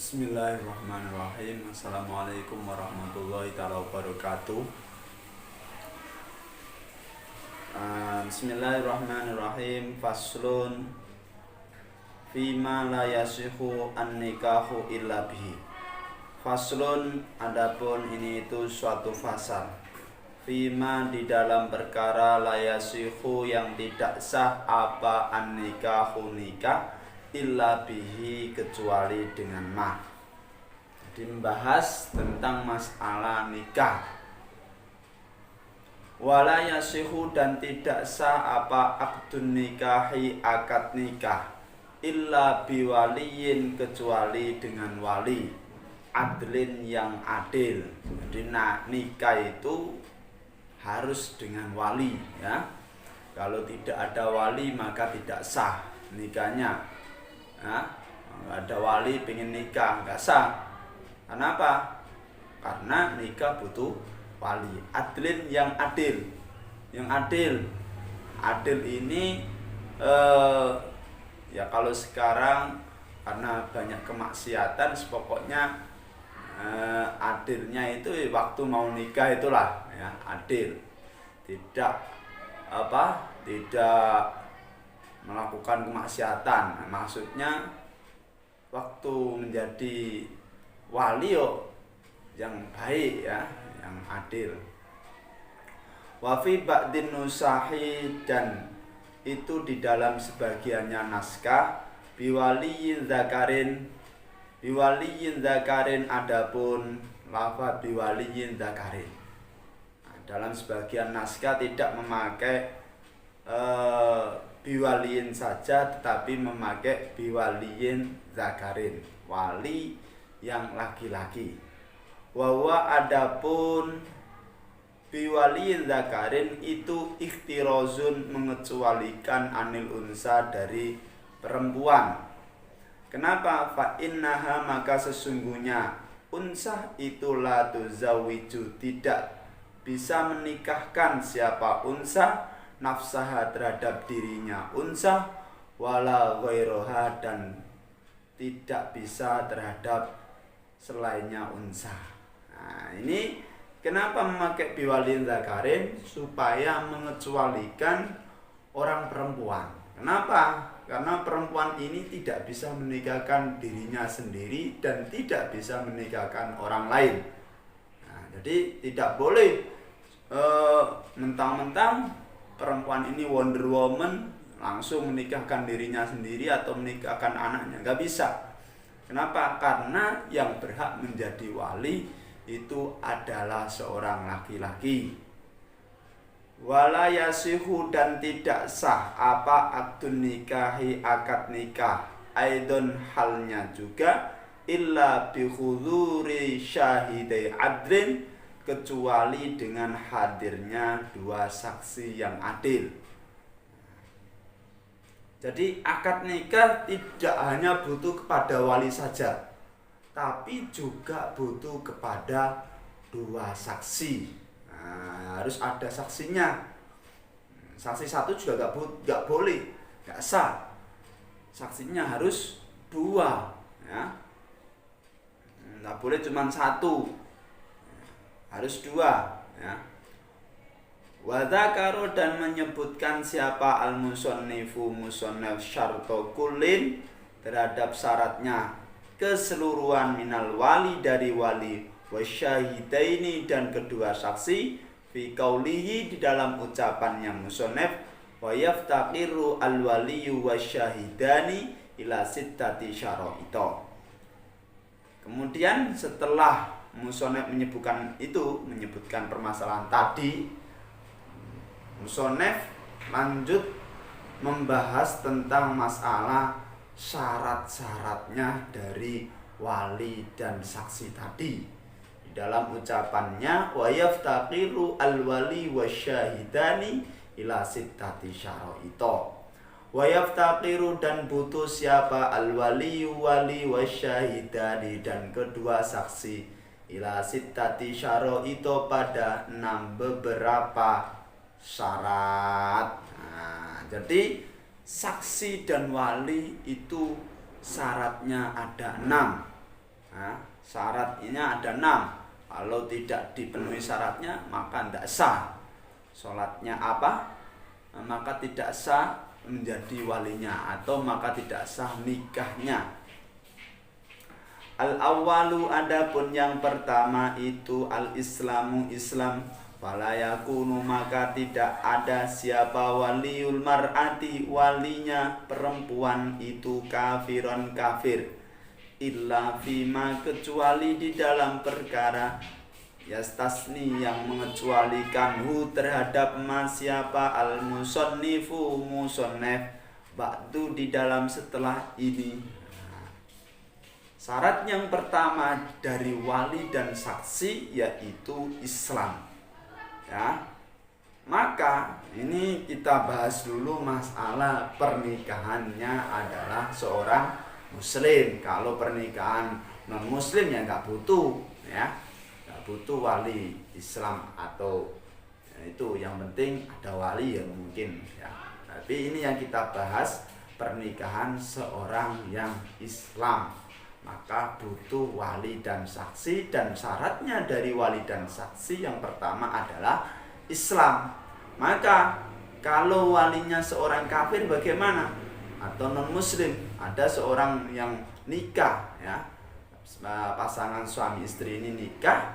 Bismillahirrahmanirrahim. Assalamualaikum warahmatullahi wabarakatuh. Bismillahirrahmanirrahim. Faslun fima la yasihu an-nikahu illa bihi. Faslun, adapun ini itu suatu fasal. Fima, di dalam perkara la yasihu yang tidak sah apa an-nikahu nikah illa bihi kecuali dengan ma. Jadi membahas tentang masalah nikah. Wala yasihu, dan tidak sah apa akdun nikahi akad nikah illa biwaliyin kecuali dengan wali adlin yang adil. Jadi nikah itu harus dengan wali, ya. Kalau tidak ada wali maka tidak sah nikahnya. Nggak ada wali pengen nikah nggak sah. Kenapa? Karena nikah butuh wali adlin yang adil. Yang adil ini ya kalau sekarang karena banyak kemaksiatan, pokoknya adilnya itu waktu mau nikah itulah, ya, adil. Tidak melakukan kemaksiatan. Maksudnya waktu menjadi wali yang baik, ya, yang adil. Wa fi ba'din nusahi, dan itu di dalam sebagiannya naskah biwaliyin zakarin, adapun lafaz biwaliyin zakarin. Dalam sebagian naskah tidak memakai biwaliyin saja, tetapi memakai biwaliyin zakarin, wali yang laki-laki. Wawa, adapun biwaliyin zakarin itu ikhtirozun, mengecualikan anil unsa, dari perempuan. Kenapa? Fa innaha, maka sesungguhnya unsah itu la tuzawiju, tidak bisa menikahkan siapa unsa nafsaha, terhadap dirinya unsa, wala ghairoha, dan tidak bisa terhadap selainnya unsa. Nah, ini kenapa memakai biwalin zakarin? Supaya mengecualikan orang perempuan. Kenapa? Karena perempuan ini tidak bisa menikahkan dirinya sendiri dan tidak bisa menikahkan orang lain. Nah, jadi tidak boleh mentang-mentang perempuan ini Wonder Woman langsung menikahkan dirinya sendiri atau menikahkan anaknya, nggak bisa. Kenapa? Karena yang berhak menjadi wali itu adalah seorang laki-laki. Wala yasihu, dan tidak sah apa akdun nikahi akad nikah aidon, halnya juga illa bihuduri syahidai adlin, kecuali dengan hadirnya dua saksi yang adil. Jadi akad nikah tidak hanya butuh kepada wali saja, tapi juga butuh kepada dua saksi. Nah, harus ada saksinya. Saksi satu juga nggak boleh, nggak sah. Saksinya harus dua, ya. Nggak boleh cuma satu, harus dua, ya. Wa dzakaro, dan menyebutkan siapa al-musannifu musannaf syarto kullin, terhadap syaratnya keseluruhan minal wali, dari wali, wasyahidaini, dan kedua saksi, fi qaulihi, di dalam ucapannya musannaf, wa yaftaqiru al-waliyu wasyahidani ila sittati syara'ita. Kemudian setelah musannaf menyebutkan permasalahan tadi, musannaf lanjut membahas tentang masalah syarat-syaratnya dari wali dan saksi tadi. Di dalam ucapannya, wa yaftaqiru al-wali wasyahidani ila sittati syara'ita. Wa yaftaqiru, dan butuh siapa al-wali, wali, wasyahidani, dan kedua saksi, ila sittati syara'ita, pada 6 beberapa syarat. Nah, jadi saksi dan wali itu syaratnya ada 6. Nah, syaratnya ada 6. Kalau tidak dipenuhi syaratnya maka tidak sah sholatnya apa? Maka tidak sah menjadi walinya, atau maka tidak sah nikahnya. Al-awwalu, adapun yang pertama itu al-islamu, Islam. Fala yakunu, maka tidak ada siapa waliul mar'ati, walinya perempuan itu kafiron, kafir, illa fima, kecuali di dalam perkara yastasni, yang mengecualikanhu terhadap siapa al-musonnifu, musonnef, ba'du, di dalam setelah ini. Syarat yang pertama dari wali dan saksi yaitu Islam. Ya. Maka ini kita bahas dulu masalah pernikahannya adalah seorang muslim. Kalau pernikahan non muslim ya nggak butuh, ya nggak butuh wali Islam, atau ya, itu yang penting ada wali yang mungkin, ya. Tapi ini yang kita bahas pernikahan seorang yang Islam, maka butuh wali dan saksi. Dan syaratnya dari wali dan saksi yang pertama adalah Islam. Maka kalau walinya seorang kafir bagaimana? Atau non muslim, ada seorang yang nikah, ya, pasangan suami istri ini nikah,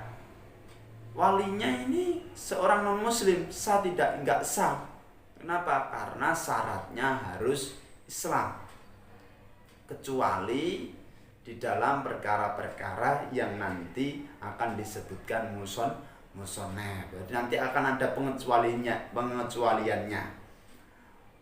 walinya ini seorang non muslim, sah tidak? Enggak sah. Kenapa? Karena syaratnya harus Islam, kecuali di dalam perkara-perkara yang nanti akan disebutkan musonef. Jadi nanti akan ada pengecualiannya.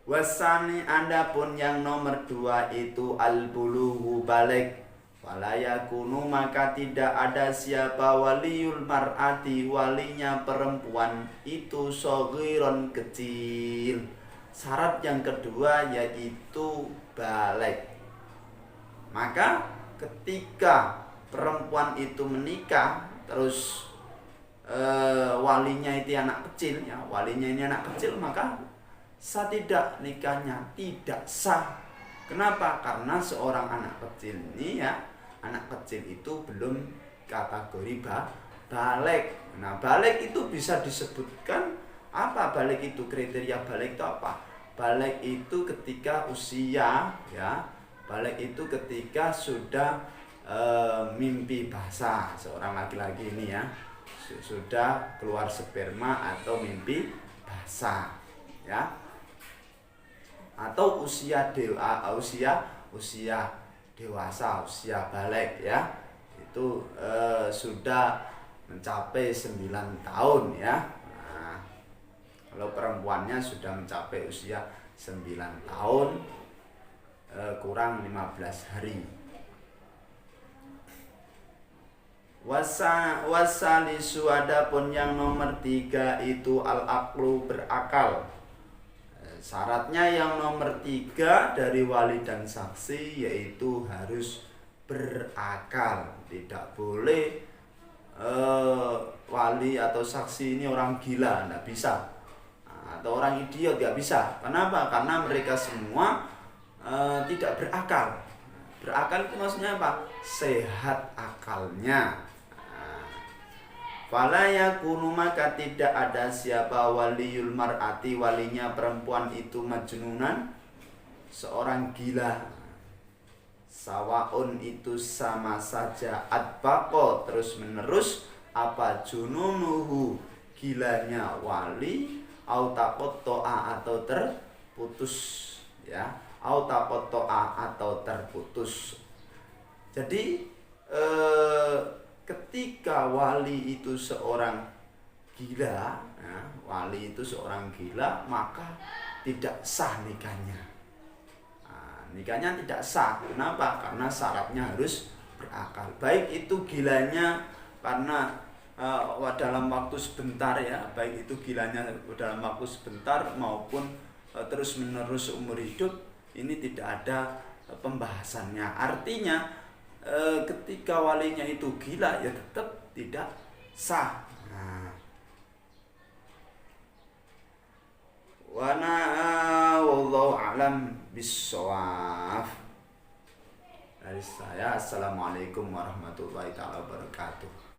Wasani, adapun yang nomor 2 itu al-bulughu, balik. Fala yakunu, maka tidak ada siapa waliul mar'ati, walinya perempuan itu shaghiron, kecil. Syarat yang kedua yaitu balik. Maka ketika perempuan itu menikah terus walinya itu anak kecil, ya, walinya ini anak kecil, maka sah tidak nikahnya? Tidak sah. Kenapa? Karena seorang anak kecil ini, ya, anak kecil itu belum kategori balik. Nah, balik itu bisa disebutkan apa? Balik itu, kriteria balik itu apa? Balik itu ketika usia, ya, balik itu ketika sudah mimpi basah seorang laki-laki ini, ya, sudah keluar sperma atau mimpi basah, ya, atau usia dewasa, usia balik, ya, itu sudah mencapai 9 tahun, ya. Nah, kalau perempuannya sudah mencapai usia 9 tahun kurang 15 hari. Wasalisu, adapun yang nomor 3 itu al-aqlu, berakal. Syaratnya yang nomor 3 dari wali dan saksi yaitu harus berakal. Tidak boleh wali atau saksi ini orang gila, tidak bisa, atau orang idiot, tidak bisa. Kenapa? Karena mereka semua tidak berakal. Berakal itu maksudnya apa? Sehat akalnya. Fala yakunu, maka tidak ada siapa waliul mar'ati, walinya perempuan itu majnunan, seorang gila. Sawaun, itu sama saja, adbaqo, terus menerus, apa jununuhu, gilanya wali, au taqatta'a, atau terputus, ya, au taqatta'a, atau terputus. Jadi ketika wali itu seorang gila, ya, wali itu seorang gila, maka tidak sah nikahnya. Nah, nikahnya tidak sah. Kenapa? Karena syaratnya harus berakal. Baik itu gilanya karena dalam waktu sebentar, ya, baik itu gilanya dalam waktu sebentar maupun terus menerus umur hidup, ini tidak ada pembahasannya. Artinya ketika walinya itu gila, ya tetap tidak sah. Nah, wallahu alam bisawaf. Dari saya, assalamualaikum warahmatullahi taala wabarakatuh.